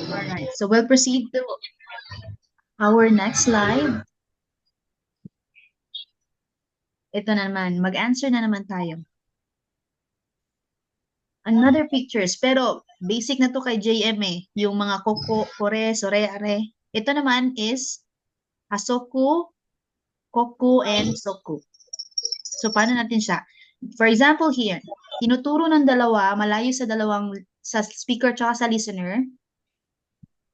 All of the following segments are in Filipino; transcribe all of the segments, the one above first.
Alright, so we'll proceed to our next slide. Ito na naman, mag-answer na naman tayo. Another pictures, pero basic na to kay JM eh. Yung mga koko, kore, sore, are. Ito naman is asoku, koku, and soku. So, paano natin siya? For example here, tinuturo ng dalawa, malayo sa speaker tsaka sa listener,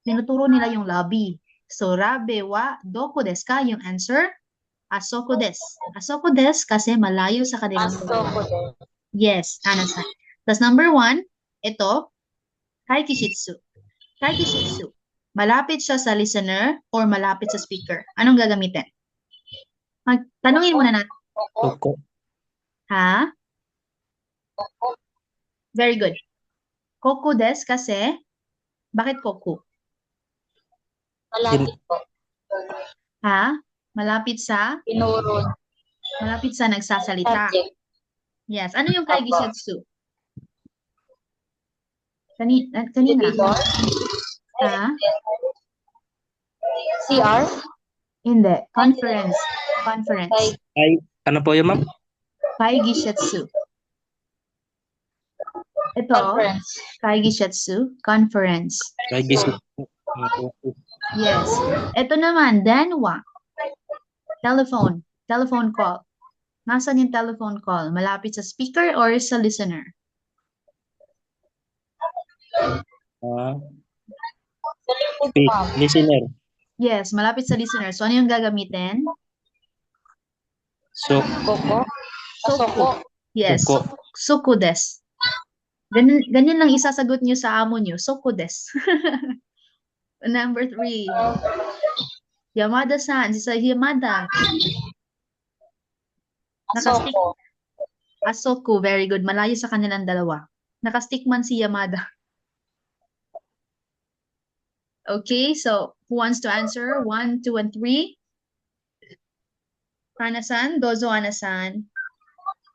tinuturo nila yung lobby. So, rabe wa doku desu ka? Yung answer, asoko desu. Asoko desu kasi malayo sa kanilang dalawa. Asoko desu. Yes, Hana-san. Tapos number 1, ito, kaikishitsu. Kaikishitsu. Malapit siya sa listener or malapit sa speaker. Anong gagamitin? Tanungin muna natin. Koko. Ha? Very good. Koku desu kasi, bakit koku? Malapit po. Ha? Malapit sa? Tinuro. Malapit sa nagsasalita. Subject. Yes. Ano yung Apo. kaikishitsu? Kanina. Editor. Ha? CR. Hindi. Conference. Conference. Ay, ano po yun, ma'am? Kaigishetsu. Ito, Conference. Kaigishetsu, conference. Kaigishetsu. Yes. Ito naman, denwa. Telephone. Telephone call. Nasaan yung telephone call? Malapit sa speaker or sa listener? Listener. Yes, malapit sa listener. So, ano yung gagamitin? So, koko. Soku. Yes, Soko. soku desu. Ganyan lang isasagot nyo sa amo nyo. Soku desu. Number 3. Yamada-san. Si Yamada. Asoko. Asoku. Very good. Malayo sa kanilang dalawa. Nakastick man si Yamada. Okay, so who wants to answer? 1, 2, and 3? Ana-san? Dozo Ana-san.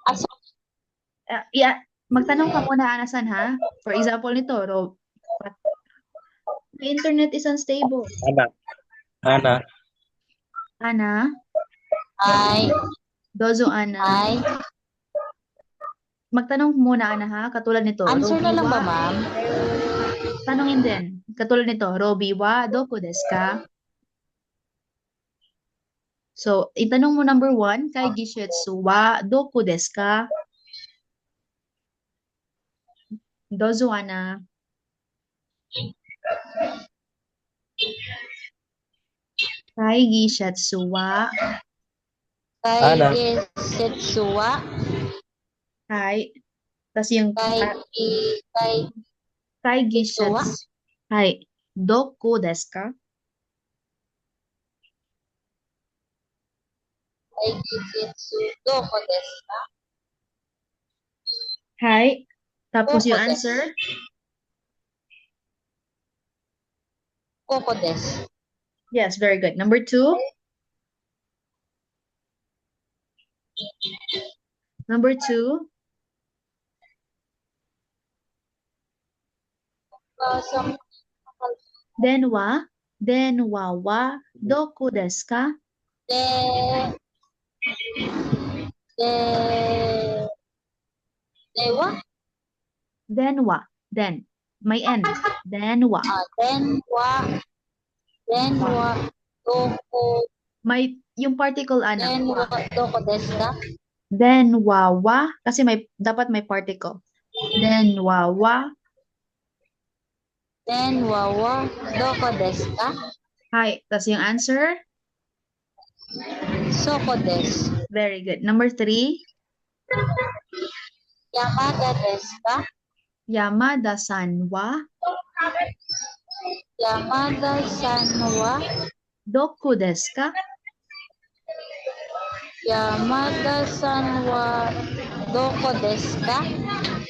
Asoko. Yeah, magtanong ka muna, Ana-san, ha? For example nito, the internet is unstable. Ana. Ana? Ay. Dozo Ana. Ay. Magtanong muna, Ana, ha? Katulad nito. Answer na lang ba, Robiwa. ma'am? Tanongin din. Katulad nito. Robi wa doku desu ka? So, itanong mo number 1, kay Gishetsu wa doku desu ka? Dozo Ana. Kay Gishetsu wa. Kay Gishetsu wa. Kay. Tapos yung kay Gishetsu. Kay doku desu ka? Kay Gishetsu doku desu ka? Hi. Tapos yung Doku desu. answer? Koko desu. Yes, very good. Number 2? Number 2? Denwa? Denwa wa doku desu ka? Dewa? Denwa. Den. May N. Denwa. Denwa. Doku. May yung particle ana. Denwa doku desu ka? Denwa wa. Kasi dapat may particle. Denwa wa. Denwa wa doku desu ka? Hi. Tapos yung answer? Soko desu. Very good. Number 3? Yamada desu ka? Yamada-san wa Yamada-san wa doku desu ka? Yamada-san wa doku desu ka?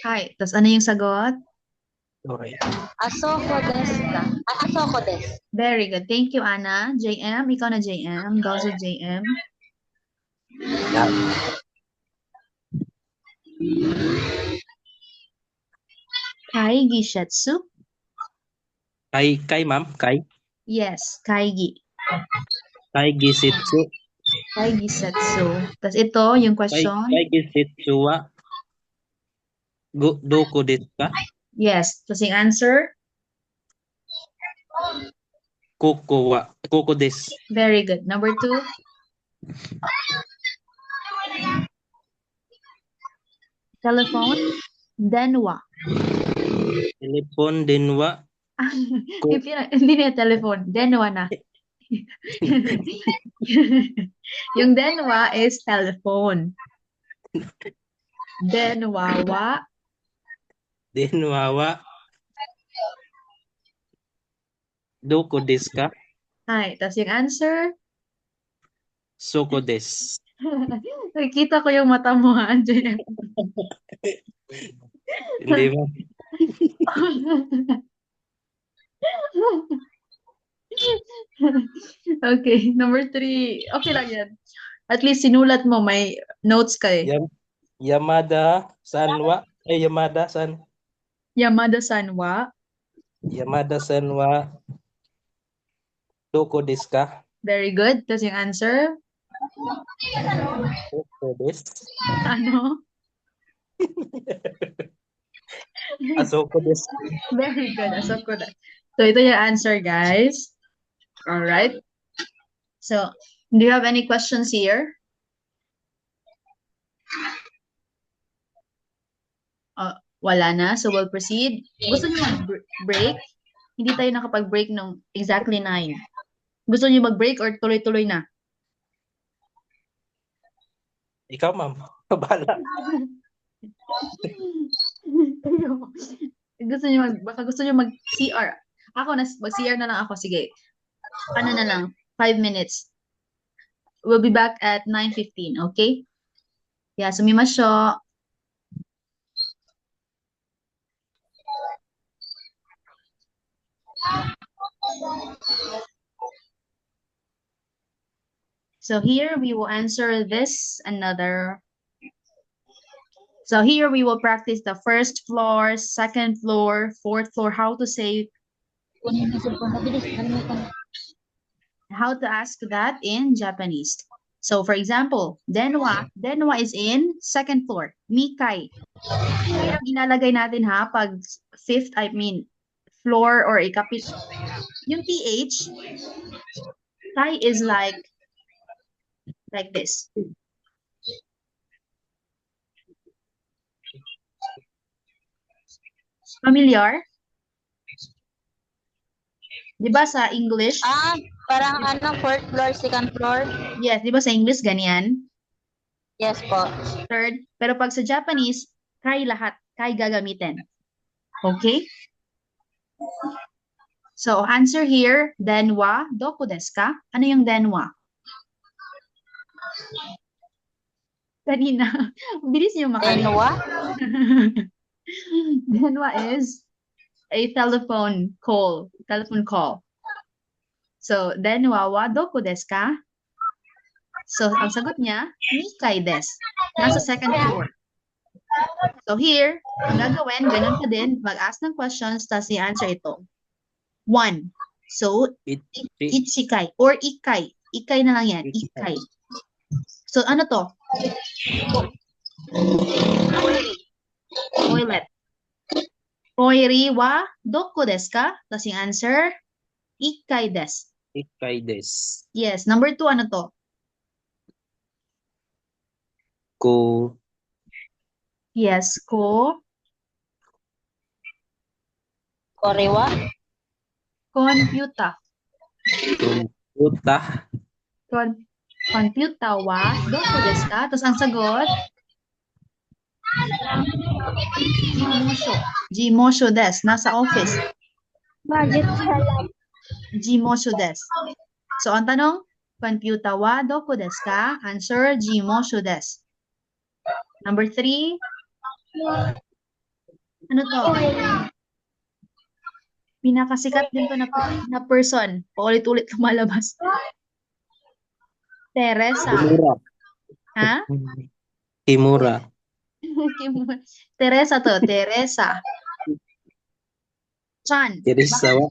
Hi. Tapos ano yung sagot? Okay. Asoko desu ka? Asoko desu. Very good. Thank you, Ana. JM, ikaw na JM. Dozo JM. Kai Gishetsu. Kay ma'am, Yes, kaigi. kay gisitsu, Kaigisetsu. Tapos ito, yung question. kay gisitsu wa doku desu ka? Yes. Tapos yung answer. Koko desu. Very good. Number 2. Telephone. Denwa. Telepon denwa Hindi na telephone. Denwa na. Yung denwa is telephone. Denwa denwa wa doku desu ka? Ay, tapos yung answer. Soko desu. Nakikita ko yung mata mo, ha, JM. Hindi mo. Okay, number 3. Okay lang yan. At least sinulat mo, may notes ka eh. Yamada Sanwa. Yamada San. Yamada Sanwa. Yamada Sanwa. Doko desu ka? Very good. Tapos yung answer. Doko desu. Ano? Asoko desu. Very good. Asoko na. So, ito yung answer, guys. All right. So, do you have any questions here? Wala na. So, we'll proceed. Gusto niyo mag-break? Hindi tayo nakapag-break ng exactly 9. Gusto niyo mag-break or tuloy-tuloy na? Ikaw, ma'am. Bahala. Baka gusto niyo mag-CR. Ako, mag-CR na lang ako. Sige. Ano na lang? 5 minutes. We'll be back at 9:15, okay? Yeah, sumimasyo. So here we will answer this another. So here we will practice the first floor, second floor, fourth floor, how to say, how to ask that in Japanese. So for example, denwa is in second floor. Mikai. Kaya ang ilalagay natin ha, pag fifth, I mean, floor or ikapit. Yung PH, kai is like this. Familiar? Di ba sa English? Parang fourth floor, second floor? Yes, di ba sa English ganyan? Yes po. Third. Pero pag sa Japanese, kai lahat. Kai gagamitin. Okay? So, answer here, denwa, doku desu ka? Ano yung denwa? Kanina. Bilis niyo makalimutan. Denwa? Denwa is a telephone call. So, denwa wa doku desu ka? So, ang sagot niya, mikai desu. Nasa second floor. So, here, ang gagawin, ganun ka din, mag-ask ng questions, tapos i-answer ito. 1. So, ichikai or ikai. Ikai na lang yan. Ikai. So, ano to? Toilet. Toiri wa doko desu ka? Tapos yung answer, ikai desu. Ikai desu. Yes. Number 2, ano to? Ko. Yes. Korewa? Computer. Computer. Wa doko desu ka? Tapos ang sagot, Jimosho desu. Nasa office. Jimosho desu. So, ang tanong, computer wa doko desu ka? Answer, Jimosho desu. Number 3, ano to? Pinakasikat din to na person. Paulit-ulit lumalabas. Teresa. Kimura. Ha? Kimura. Teresa to. Teresa. Chan. Teresa wa.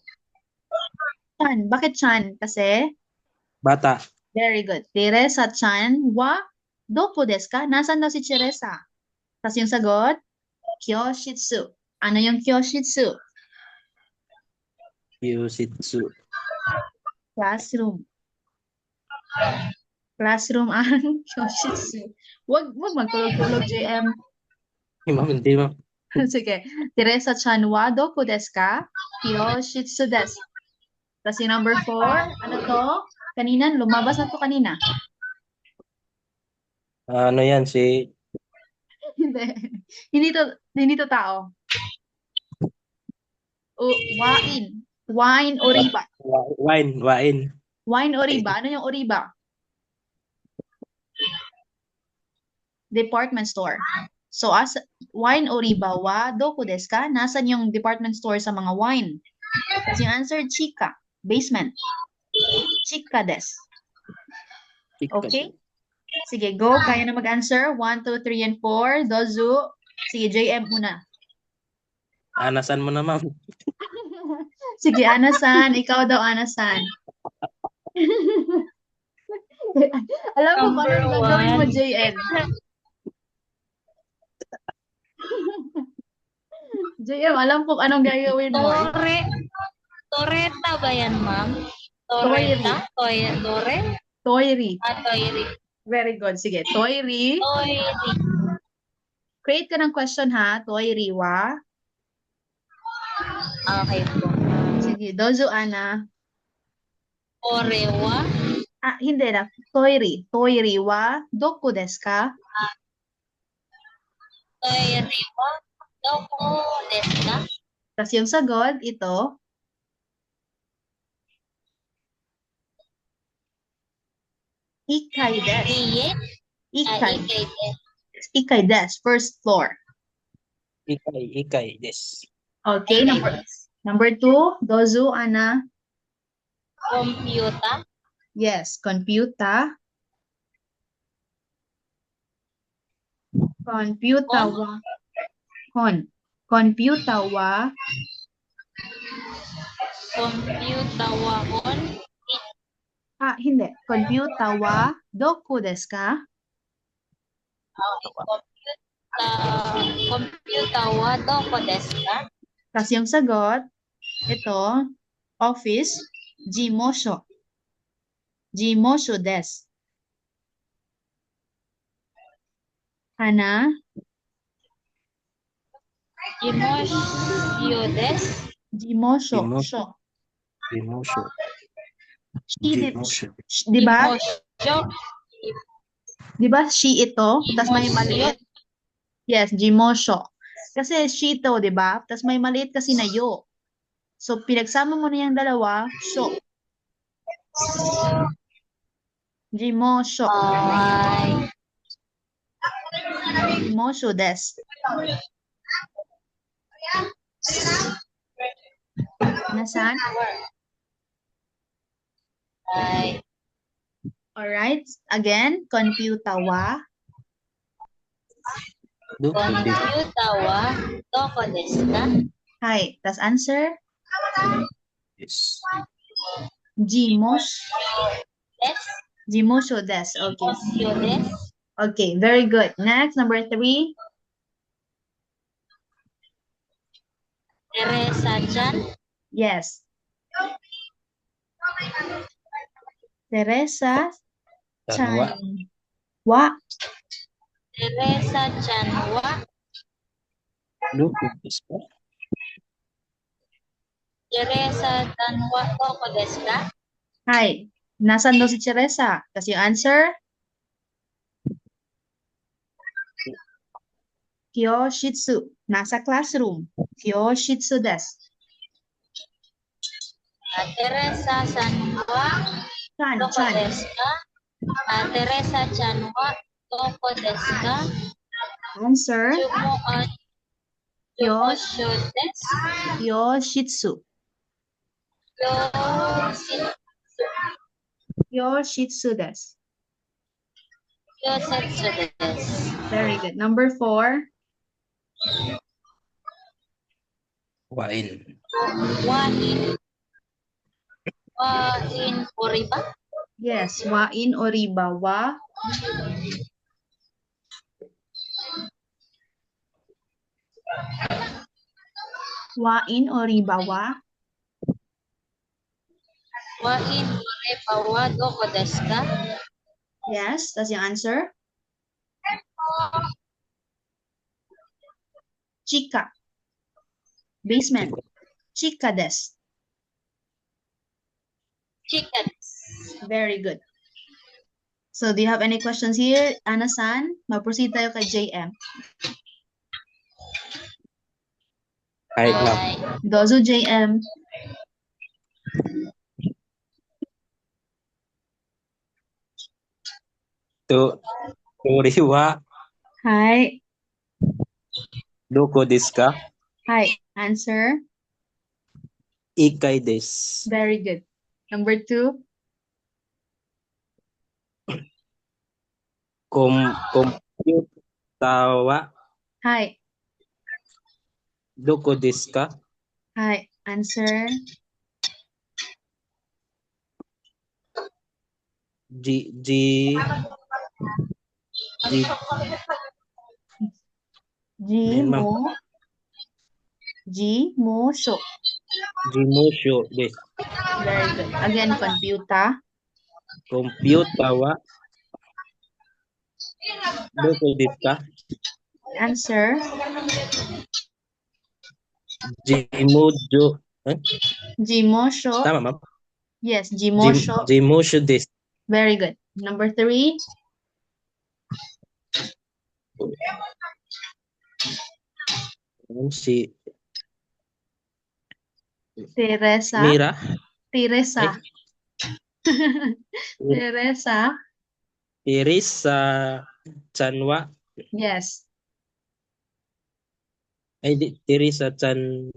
Chan. Bakit Chan? Kasi, Bata. very good. Teresa-chan wa dopo desu ka? Nasaan daw si Teresa? Tapos yung sagot, kyoshitsu. Ano yung kyoshitsu? Yusitsu. Classroom. Classroom ang kyoshitsu. Wag magtulog-tulog, JM. Hindi, ma'am. Sige. Teresa-chan wa dopo desu ka? Kyoshitsu desu. Tapos yung number 4, ano to? Kanina, lumabas na to kanina. Ano yan, si Hindi. Hindi to tao. Wain. Wine o riba. Wain. Wine o riba. Ano yung oriba? Department store. So, as wine o riba wa doku desu ka? Nasaan yung department store sa mga wine? Kasi yung answer, chika. Basement. Chika desu. Okay? Sige, go. Kaya na mag-answer. 1, 2, 3, and 4. Dozu. Sige, JM muna. Anasan mo na, ma'am. Sige, Anasan. Ikaw daw, Anasan. Alam mo ba anong gagawin mo, JN? JM, alam ko anong gagawin mo. Toreta ba yan, ma'am? Toiri. Toreta? Tore? Toiri. Toiri. Very good. Sige, Toiri. Toiri. Create ka ng question, ha? Toiri wa. Okay po. Sige, Dozu, Ana. Orewa. Hindi na. Toiri. Toiri wa doku desu ka? Toiriwa. Doko desu ka? Tapos yung sagot, ito. Ikai desu. Iye. Ikai. Ikay desu. Ikai desu. First floor. Ikay des. Okay, number 2. Dozu, Ana. Computer. Yes, computer. Computer wa. Computer wa. Computer wa on. Hindi. Computer wa doku desu ka? Computer wa doko desu ka? Tapos yung sagot, ito, office, jimosho. Jimosho desu. Ana? Jimosho desu. Jimosho. Jimosho. Jimosho. Diba? Jimosho. Diba she ito? Tapos may maliit. Yes, jimosho. Kasi she ito, diba? Tapos may maliit kasi na yo. So, pinagsama mo na yung dalawa, sho. Jimosho. Ay. Jimosho desu. Nasaan? Ay. Alright. Again, computer wa. Computer wa doko desu ka? Hi. Tas answer? Yes. Jimosho. Desu. Jimosho desu. Okay. Jimosho desu. Okay, very good. Next, number 3. Teresa-chan. Yes. Teresa Tanwa. Chan. Wa. Teresa-chan wa Doku desu ka? Teresa-chan wa doko desu ka? Hi. Nasaan daw si Teresa? Kasi yung answer? Kyoshitsu. Nasa classroom. Kyoshitsu desu. Teresa-chan wa Chan, doko Chan. desu ka? Teresa-chan wa doko desu ka? Answer? Jimosho desu. Kyoshitsu. Yoshitsu. Kyoshitsu desu. Yoshitsu desu. Very good. Number 4. Wain. Wain. Wa in Oriba? Yes, wa in oriba. Wa in oriba. Wa in Oriba wa doko desu ka? Yes, that's your answer. Chika. Basement. Chika desu. Chicken. Very good. So, do you have any questions here, Ana-san? Mag-proceed tayo kay JM. Hi, ma'am. Hi. Dozo JM. Tori wa Hi. doko desu ka? Hi. Answer. Ikai desu. Very good. Number 2. Kompyuta wa Hi. doko desu ka? Hi. Answer. Ji ji ji ma'am. Jimusho. Jimusho desu. Very good. Again, computer. Kompyuta wa doko desu ka? Answer. Jimujo. Jimosho. Tama, ma'am. Yes, Jimosho. Jimusho desu. Very good. Number 3. Si Teresa. Mira. Teresa. Ay. Teresa. Teresa Chanwa. Yes. Ay, Teresa Chan.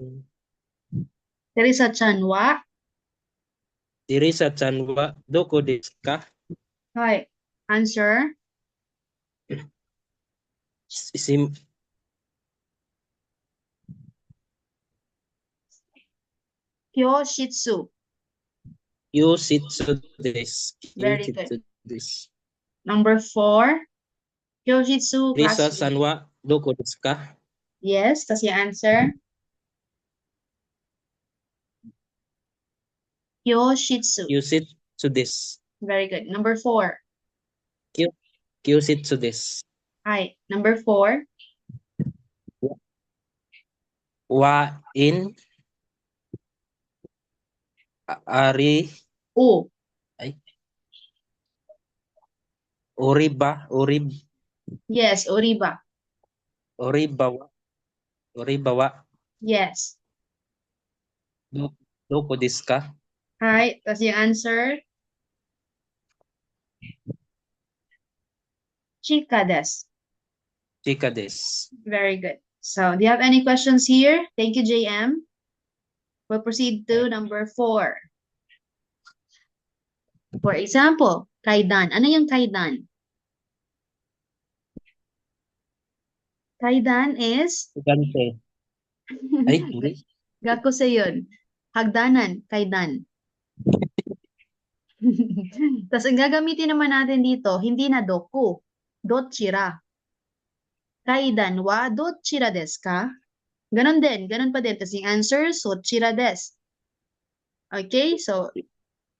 Teresa Chanwa. Teresa Chanwa doko desu ka? Hi. Answer. Sim Kyoshitsu. Yoshitsu desu. Very Yoshitsu good. desu. Number 4. Kyoshitsu Teresa classroom. Chanwa doko desu ka? Yes, that's your answer. Kyoshitsu. Yoshitsu desu. Very good. Number 4. Yoshitsu desu. Hi. Number 4. Wa in Ari O. ay Oriba Yes, Oriba. Oriba wa Yes. doko desu ka? Hi. That's your answer. Chika desu. Chika desu. Very good. So, do you have any questions here? Thank you, JM. We'll proceed to number 4. For example, kaidan. Ano yung kaidan? Kaidan is Gante. Ay, hindi. Gakuse yun. Hagdanan, kaidan. Tapos ang gagamitin naman natin dito, hindi na doku. Dochira. Kaidan wa dochira desu ka? Ganon din. Ganon pa din. Tapos yung answer, sochira desu. Okay, so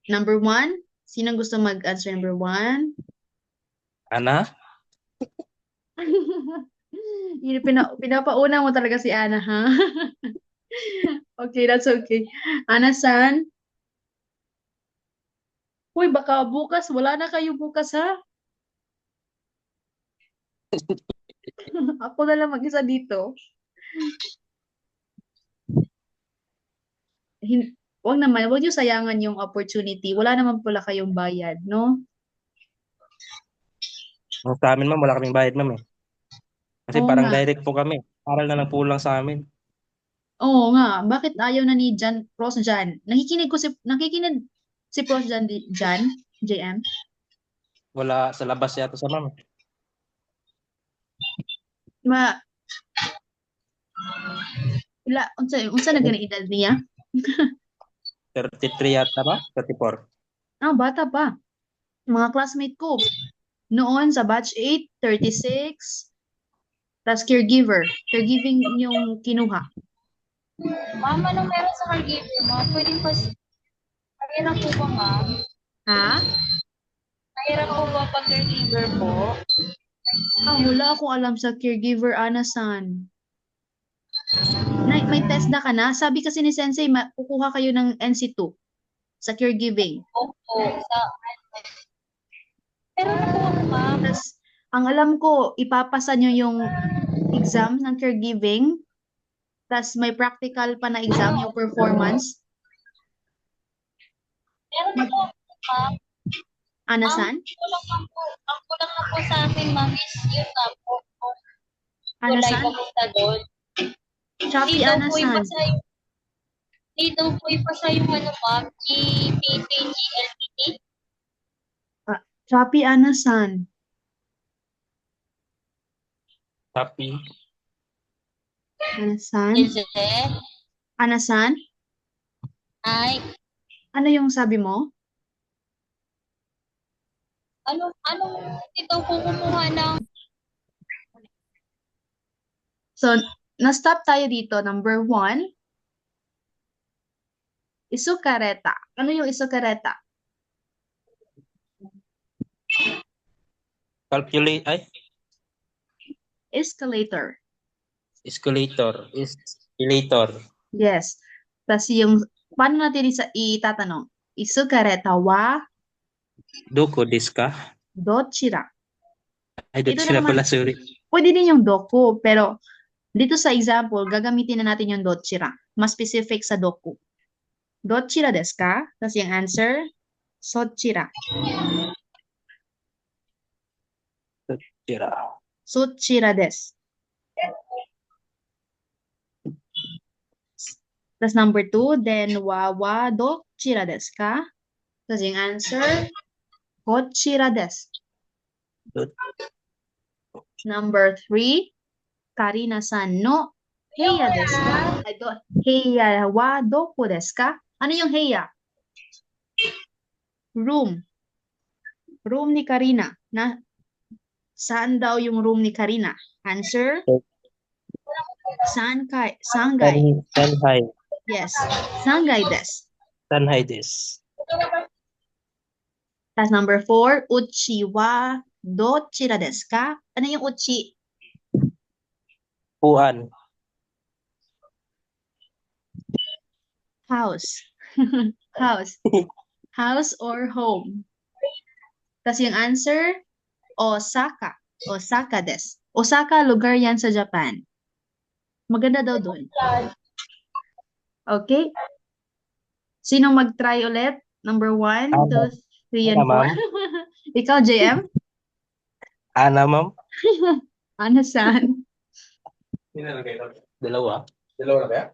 number 1. Sinong gusto mag-answer number 1? Ana? Pinapauna mo talaga si Ana, ha? Okay, that's okay. Ana-san? Uy, baka bukas, wala na kayo bukas, ha? Ako na lang mag-isa dito. Wag naman, wag niyo sayangan yung opportunity. Wala naman pala kayong bayad, no? Sa amin, ma'am, wala kaming bayad, ma'am. Kasi Oo parang nga. direct po kami. Aral na lang po lang sa amin. Oo nga. Bakit ayaw na ni Pros Jan? Nakikinig si Pros Jan, JM? Wala sa labas yata sa ma'am. Ma, unsa na gani edad niya? 33 yata ba? 34. Bata pa. Mga classmate ko. Noon sa batch 8, 36. Tapos caregiver. Caregiving yung kinuha. Ma'am, anong meron sa caregiver mo? Pwedeng mahirap po ba, ma'am? Ha? Mahirap po ba pag caregiver po? Wala akong alam sa caregiver, Anasan. May TESDA ka na? Sabi kasi ni Sensei, kukuha kayo ng NC2 sa caregiving. Opo. Pero na po ako, ma'am. Tapos, ang alam ko, ipapasa nyo yung exam ng caregiving. Tapos, may practical pa na exam, yung performance. Meron na po ako, ma'am. Anasan? Ang kulang na po sa akin, ma'am, is yun nga po. Kulay Anasan? papunta doon. Shopee, Anasan? Di daw po ipasa yung ano, ma'am, GPT, GLPT. Shopee, Anasan? Happy. Anasan? Is it? Anasan? Ay, Ano yung sabi mo? ano, ito po kumuha ng So, na-stop tayo dito. Number 1, isukareta. Ano yung isukareta? Calculate, ay, Escalator. escalator. Escalator. Yes. Tapos yung, paano natin itatanong? Isukareta wa Doko desu ka? dochira. Ay, Ito dochira naman. pala, sorry. Pwede din yung doku, pero dito sa example, gagamitin na natin yung dochira. Mas specific sa doku. Dochira desu ka? Tapos yung answer, sochira. Dochira. Sochira desu. Tapos number 2, then wa dochira desu ka? Tapos yung answer, kochira desu. Number 3, Karina-san no heiya desu ka? Heiya wa doko desu ka? Ano yung heiya? Room. Room ni Karina. Saan daw yung room ni Karina? Answer? Sangai. Sanhai. Yes. Sangai desu. Sanhai desu. That's number 4, uchi wa dochira desu ka? Ano yung uchi? Puan. House. House. House or home. Tapos yung answer, Osaka. Osaka desu. Osaka, lugar yan sa Japan. Maganda daw doon. Okay? Sinong mag-try ulit? Number 1, 2, 3, and 4. Ma'am. Ikaw, JM? Ana, ma'am? Anasan? Dalawa. Dalawa na kaya?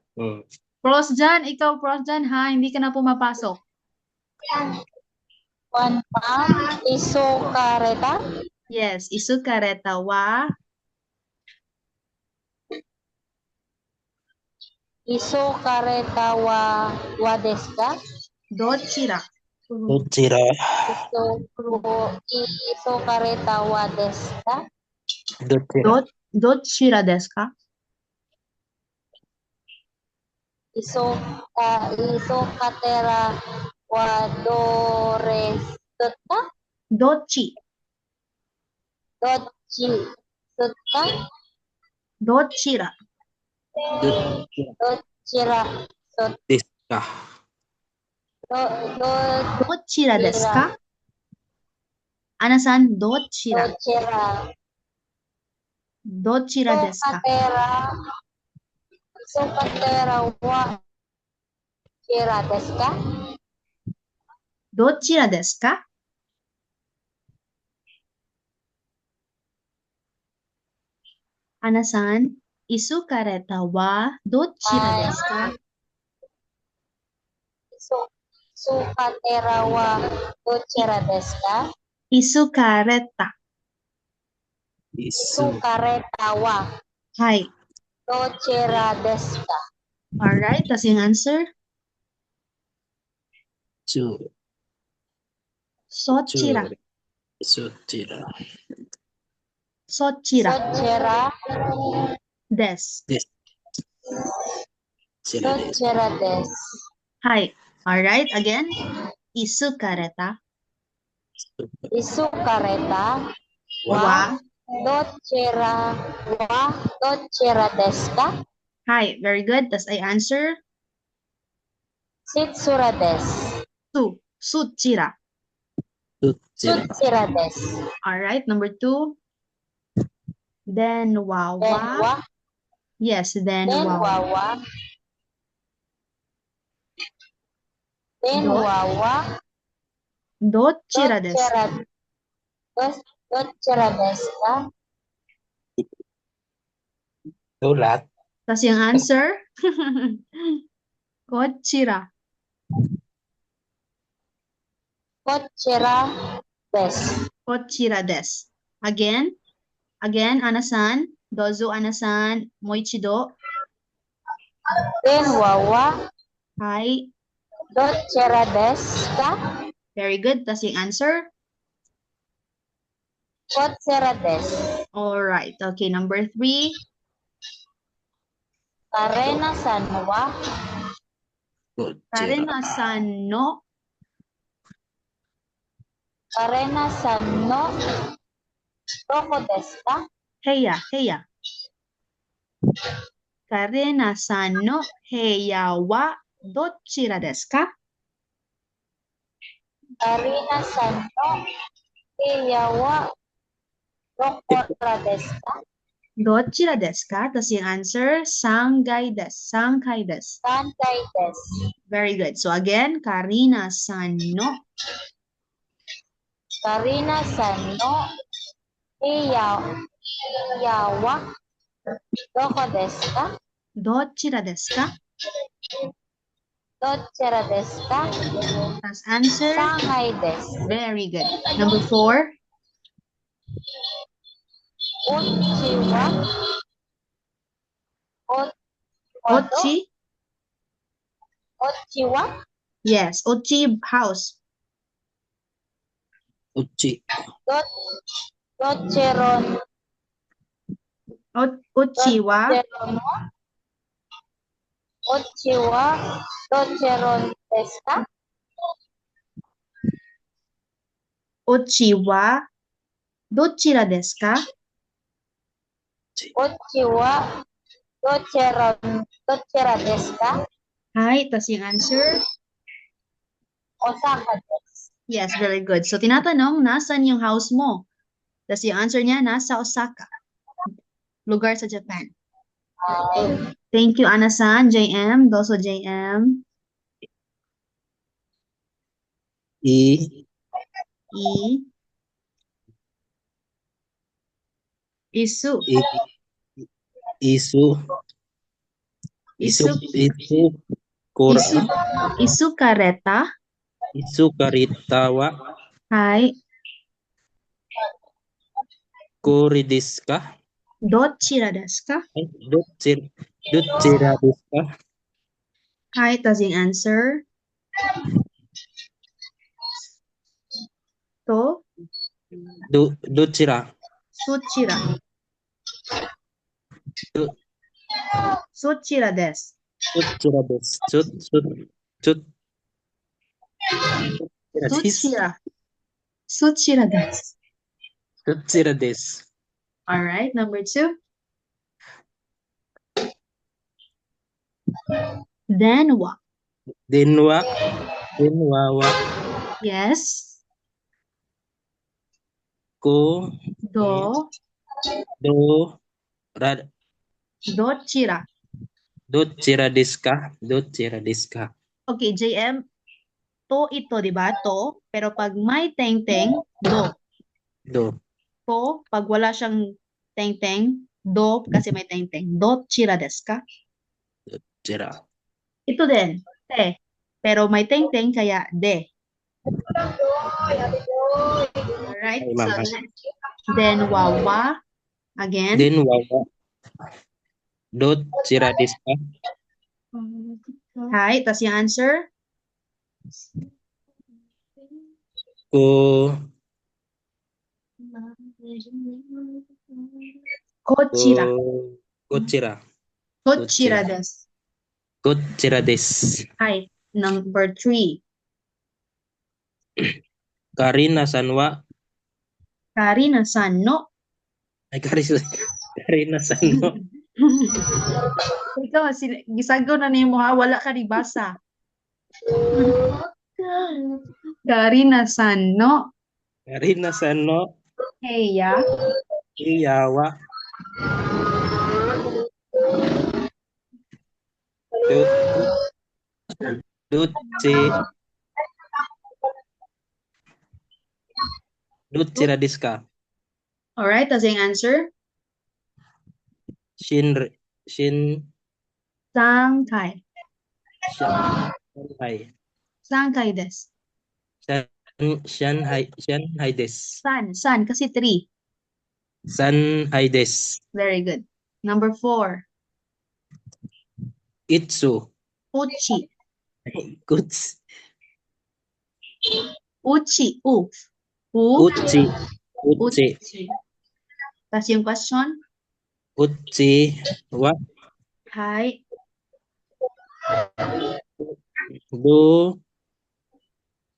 Pros dyan. Ikaw, pros dyan, ha? Hindi ka na pumapasok. 1, ma'am, isukareta. Yes, isukareta wa Isukareta wa desu ka? dochira. Dochira. Isukareta wa desu ka? Dochira. Dochira desu ka? Isukatera wa doresu ka? Dochi. Dochi sutta? Dochira. Dochira sutta? Desu ka. Dochira desu ka? Anasan? Dochira. Dochira desu ka? Isukatera wa dochira desu ka? Dochira desu ka? Anasan? Isukareta wa dochira desu ka? Isukatera wa dochira desu ka? Isukareta. Isukareta wa Hi. dochira desu ka? Alright, that's yung answer. Su, Sochira. Suchira. Sochira. Sochera. Des. Des. Chira des. Sochera des. Hi. All right. Again. Isukareta. Isukareta. Wa. Dochera. Wa. Dochera desu ka? Hi. Very good. Tas I answer. Sitsura desu. Suchira. Suchira. Suchira desu. All right. Number 2. Denwawa. Denwa. Yes. Denwawa. Denwawa. Dochira des. Dochera desu ka? Ulat. Tas yung answer. Kochira. Kochera desu. Kochira des. Again. Anasan. Dozo anasan. Moichido. Denwawa. Hi. Dochera desu ka? Very good. Tas yung answer. Kochera desu. All right. Okay. Number 3. Karena sanwa. Karena sano. Karena sanno. Doko desu ka? Heya. Karena sano. Heya wa. Dochira desu ka? Karena sanno. Iyawa. Dokora desu ka? Dochira desu ka? Tas yung answer. Sangai desu. Sankai desu. Sankai desu. Very good. So again. Karina sano. Karena sanno. Iyawa. Doko desu ka? Dochira desu ka? Dochera desu ka? Tas answer. Shanghai desu. Very good. Number 4. Uchi wa? Ochi. Ochi wa? Yes. Ochi house. Uchi. Docheron. Ochi wa. Docheron wa? Ochi wa? Docheron desu ka? Ochi wa. Dochira desu ka? Ochi wa? Dochera desu ka? Hi. Tas yung answer. Osaka desu. Yes, very good. So, tinatanong, nasan yung house mo? Tas yung answer niya, nasa Osaka. Lugar sa Japan. Thank you, Ana-san, JM, Doso JM, I. E, Isu, Isu. Kura. Isu Kareta. Isu karitawa. Hi. Kuri desu ka? Dochira desu ka? Dochira desu ka? Hi, tas yung answer. To, Dochira. Suchira. Suchira desu. Dochira desu. Suchira. Suchira desu. Dochira desu. All right, number 2. Denwa. Denwa wa. Yes. Ko. Do. Dochira. Dochira desu ka? Dochira desu ka? Okay, JM. To ito, di ba? To. Pero pag may teng-teng, do. To, pag wala siyang teng-teng, do kasi may teng-teng. Dochira desu ka? Dochira. Ito din, te. Pero may teng-teng kaya de. Alright, Ay, so ma'am. next. Denwa wa. Again. Denwa wa. Dochira desu ka? Hi, tas yung answer. Ko, Kochira. Kochira. Kochira desu. Kochira desu. Hi. Number 3. Karina-san wa, Karina-san no. Karina-san no, Ikaw, gisago na nimo ha, wala ka ni basa. Karina-san no. Karina-san no, Heya. iya wa, Duce, Ducira desu ka? Alright, that's yung answer. Shinkai. Sankai. Shanghai. Sankai desu. Shanghai desu. San, kasi 3. Shanghai desu. Very good. Number 4. Itsu. Uchi. Uchi. Uchi. Uchi. Uchi. Tapos yung question? Uchi wa, Hi.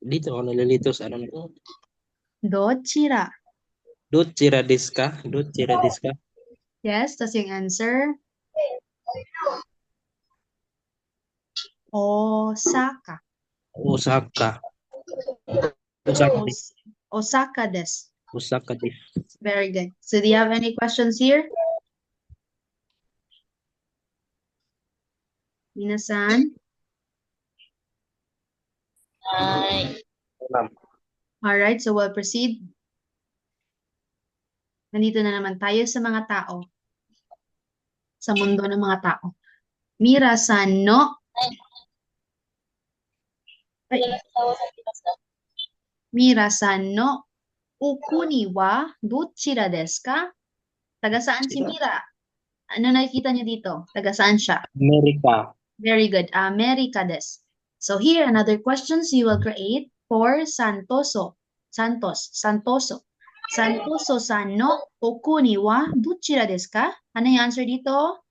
Dito ako nalilito sa ano na to. Dochira. Ducira desu ka? Ducira desu ka? Yes, that's yung answer. Osaka. Osaka. Osaka desu. Osaka desu. Osaka desu. Very good. So do you have any questions here? Minasan? Alright, so we'll proceed. Nandito na naman tayo sa mga tao. Sa mundo ng mga tao. Mira-san no. Mira-san no ukuni wa dochira desu ka? Taga saan si Mira? Ano nakikita niyo dito? Taga saan siya? Amerika. Very good. America desu. So here, another questions you will create for Santoso. Santoso. Santoso-san no okuni wa dochira desu ka? Ano yung answer dito?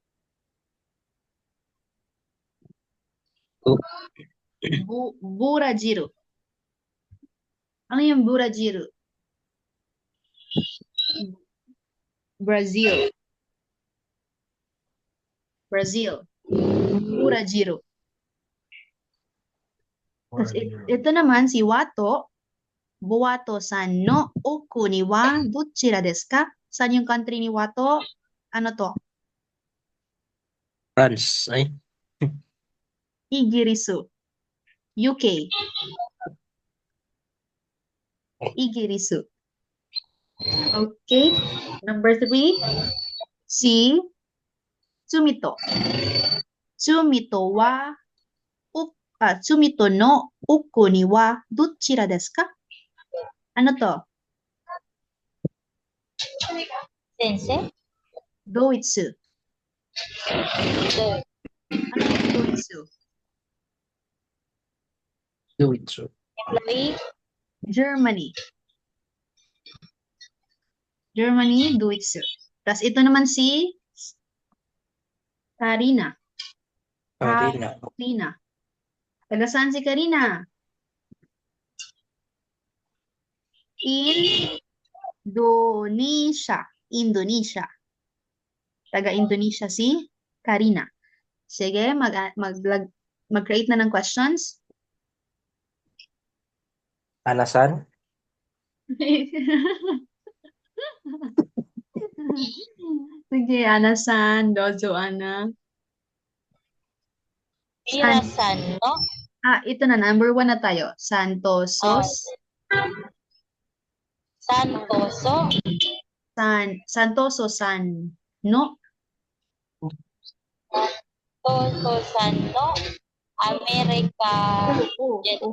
Burajiru. Ano yung burajiru? Brazil. Burajiru. Tapos ito naman si Wato. Buwato-san no okuni wa dochira desu ka? Saan yung country ni Wato? Ano to? France. Ay. Igirisu. UK. Igirisu. Okay. Number 3. Si Sumito. Sumito no okuni wa dochira desu ka? Ano to? Sensei? Doitsu. Ano yung Doitsu? Duitsu. Employee? Germany, Doitsu. Tapos ito naman si Karina. Karina. Karina. Taga saan si Karina? Indonesia. Taga Indonesia si Karina. Sige, mag-create na ng questions. Anasan? Sige, Ana-san, dozo Ana. Mira-san no? Ito na, number 1 na tayo. Santosos. Santoso? Santoso-san no. Santoso-san no? Amerika Jete?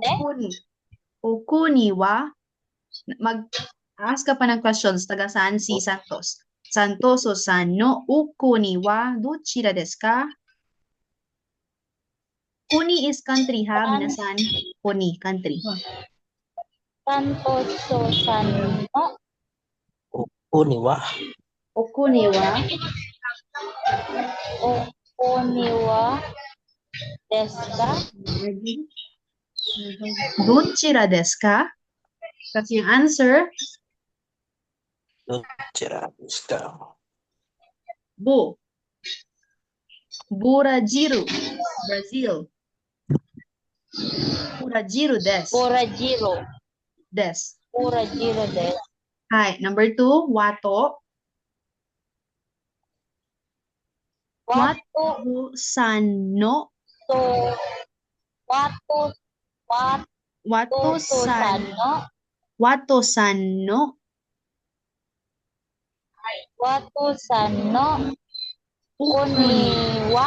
Okuni wa. Mag-ask ka pa ng questions. Taga saan si Santos? Santoso-san no okuni wa dochira desu ka? Kuni is country ha, minasan. Kuni, country. Santoso Sanno. Okuniwa. Okuniwa. Okoniwa desu ka? Dochira desu ka? That's yung answer. Dochira desu ka? Bu. Burajiru. Brazil. Burajiru desu. Burajiro. Desu. Burajiro desu. Hi. Number 2, wato. Wato Wato sano. so Wato Wato so san. Sanno. Wato sano. Wato Sanno. Ukuni. Koniwa.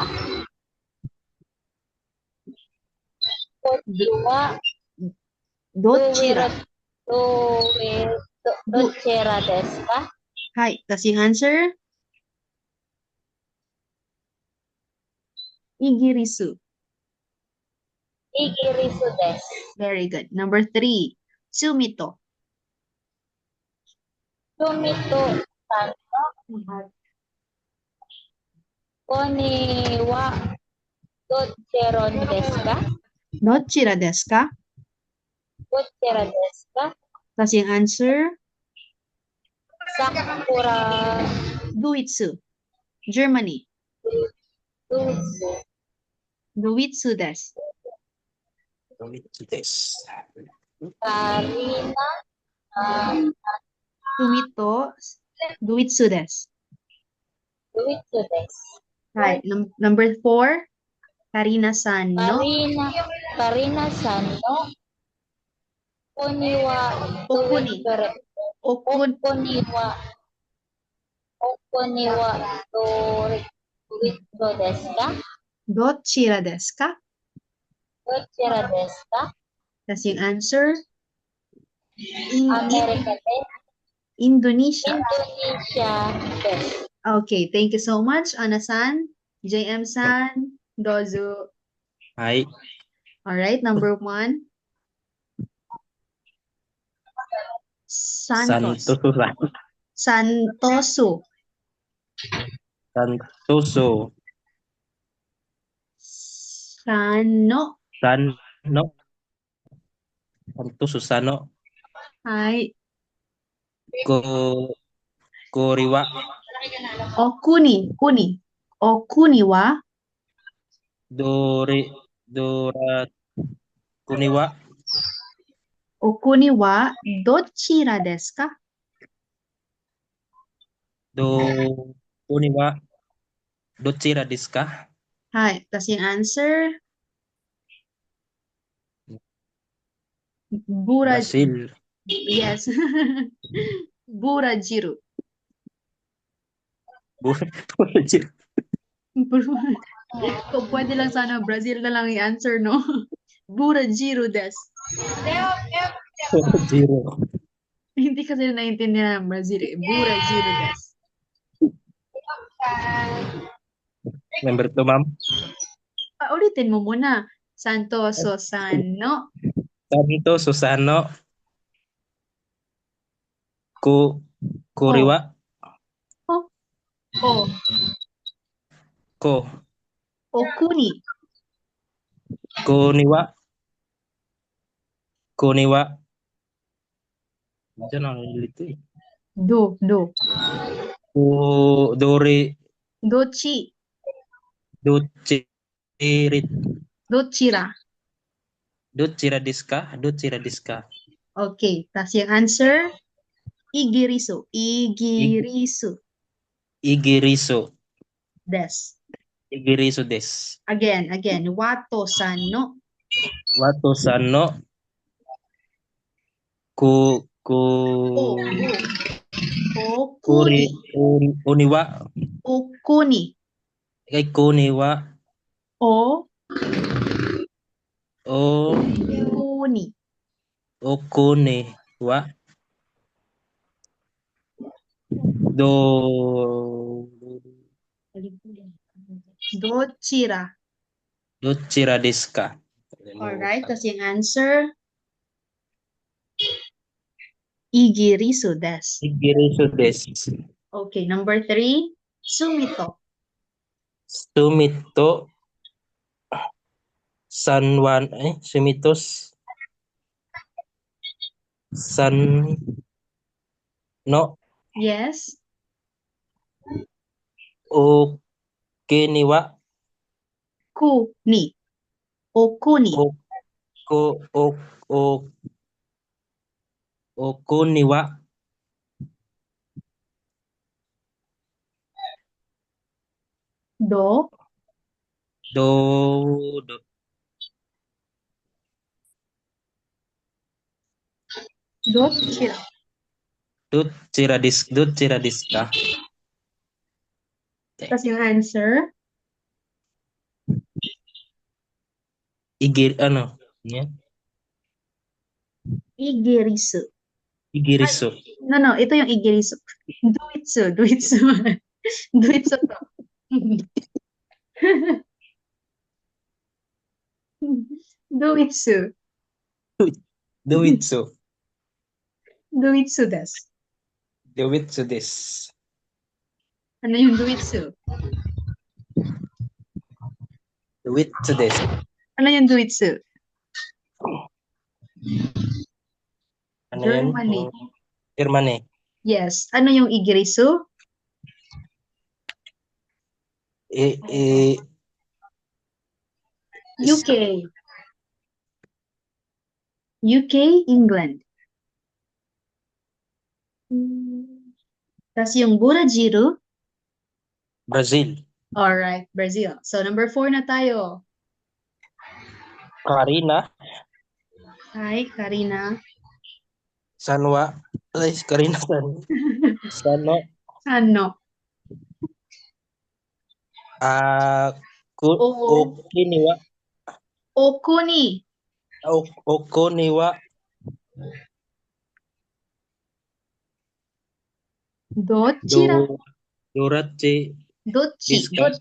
Koniwa. Dochira. Dochira desu ka? Hi. That's yung answer. Igirisu. Igirisu desu. Very good. Number 3, sumito. Sumito Sanno. Koniwa. Docheron desu ka? Dochira desu ka? Dochira desu ka? That's yung answer. Sakura Duitsu. Germany. Dutsu. Duitsu desu. Domitsu desu. Karina Sumito. Duitsu desu. Dutsu desu. Right. Number 4, Karina Sano. Karina Sanno. Koniwa Okuni. Okoniwa Duitsu desu ka? Dochira desu ka? Dochira desu ka? That's yung answer. America desu. Indonesia. Indonesia desu. Okay. Thank you so much, Ana-san, JM-san, Dozo. Hi. All right. Number 1, Santos. Santoso. Santoso. Sano. Sano. Santoso Sano. Hi. Koriwa. Kuni. Okuniwa. Dora Kuniwa. Okuniwa. Dochira desu ka? Kuniwa. Dochira desu ka? Hi. That's yung answer. Brazil. Yes. Burajiru. Brazil. Kung pwede lang sana Brazil na lang i-answer, no? Burajiru desu. Zero. Hindi kasi naiintindihan ng Brazil. Burajiru desu. Number 2, ma'am. Ulitin mo muna. Santoso Sano. Santo Susano. Koriwa. Okuni. Kuniwa. Diyan ang ilito eh. Do. Dori. Dochi. Dochirit. Dochira. Dochira desu ka? Dochira desu ka? Okay. Tapos yung answer, Igirisu. Igirisu desu. Igirisu desu. Again. Wato Sano. Wato Sano. Uniwa. Okuni. Kay Kuniwa. Okuni. Okuniwa. Dochira desu ka? Alright, that's yung answer. Igirisu desu. Igirisu desu. Okay, number 3, sumito. Sumito sanwan sumitos san no Yes. okiniwa Kuni. Okuni. oko o okuniwa Do. do Dochira. dochira desu ka? Tapos yung answer, Ano? Yan? igirisu. Igirisu. No, ito yung igirisu. Duitsu. Duitsu to. Duitsu. Duitsu. Duitsu desu. Duitsu desu. Ano yung duitsu? Duitsu desu. Ano yung duitsu? Ano yan? Germany. Germany. Yes. Ano yung igirisu? UK. UK, England. Tapos yung Burajiru, Brazil. alright, Brazil. So, number 4 na tayo. Karina. Hi, Karina. Sanwa. Karina Sano. Ano? Okiniwa. Okuni. Okoniwa. Dochira. Dorachi. Dochi. Diska.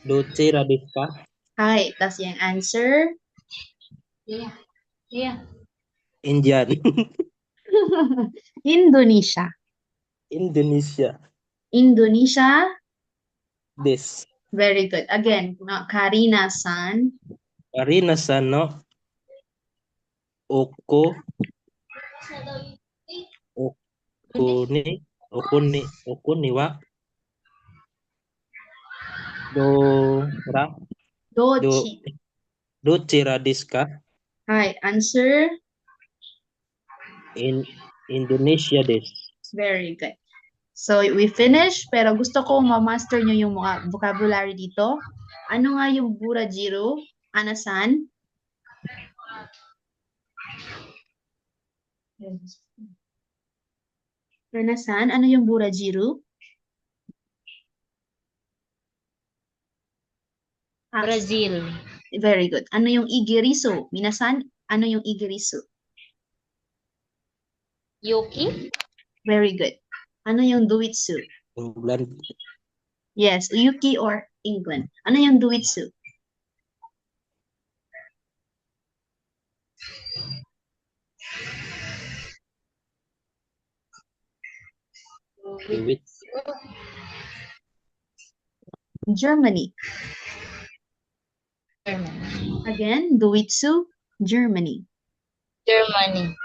Dochira desu ka? Hi, tas yung answer. Yeah. Indian. Indonesia. Indonesia. Indonesia. Des. Very good. Again, Karina-san. Karina Sano. Okuniwa. Dochi. Dochira desu ka? Hi, answer. Indonesia desu. Very good. So, we finish, pero gusto ko ma-master nyo yung mga vocabulary dito. Ano nga yung Burajiru? Anasan? Anasan? Ano yung Burajiru? Brazil. Very good. Ano yung Igirisu? Minasan, ano yung Igirisu? Yuki. Very good. Ano yung Duitsu? England. Yes, UK or England. Ano yung Duitsu? Germany. Again, Duitsu, Germany. Germany.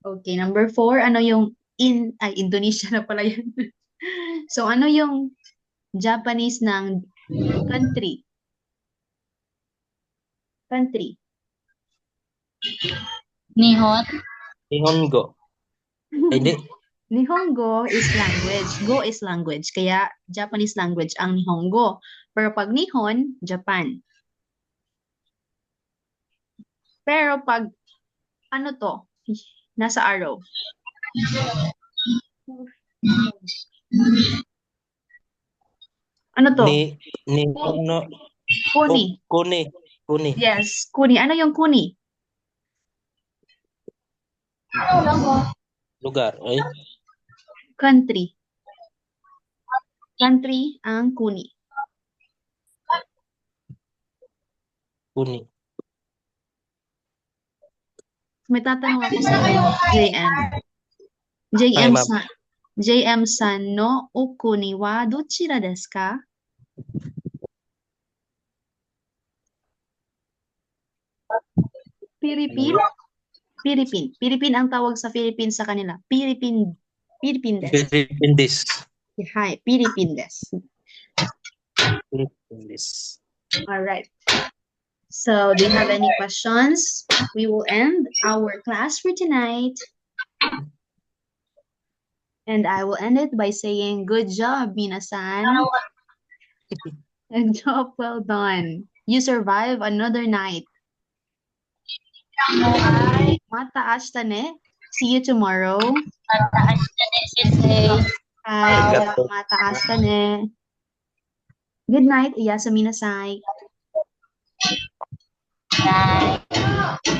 Okay, number 4, ano yung Indonesia na pala yan. So, ano yung Japanese ng country? Country. Nihongo. Hindi. Nihongo is language. Go is language. Kaya, Japanese language ang Nihongo. Pero pag Nihon, Japan. Pero pag, ano to? Nasa arrow. Ano to? Kuni. Kuni. Yes, kuni. Ano yung kuni? Lugar. Country. Country ang kuni. Kuni. May tatanong ako sa JM. Hi, ma'am. JM san no oku ni wa dochira desu ka? Philippine? Philippine ang tawag sa Philippines sa kanila. Philippine desu. Philippine this. Hi, Philippine desu. Philippine this. All right. So, do you have any questions? We will end our class for tonight. And I will end it by saying, good job, minasan. Good job, well done. You survive another night. Mata ashita ne. See you tomorrow. Mataas na din sensei. Hi, mata ashita ne. Good night, iyasumi nasai. Bye.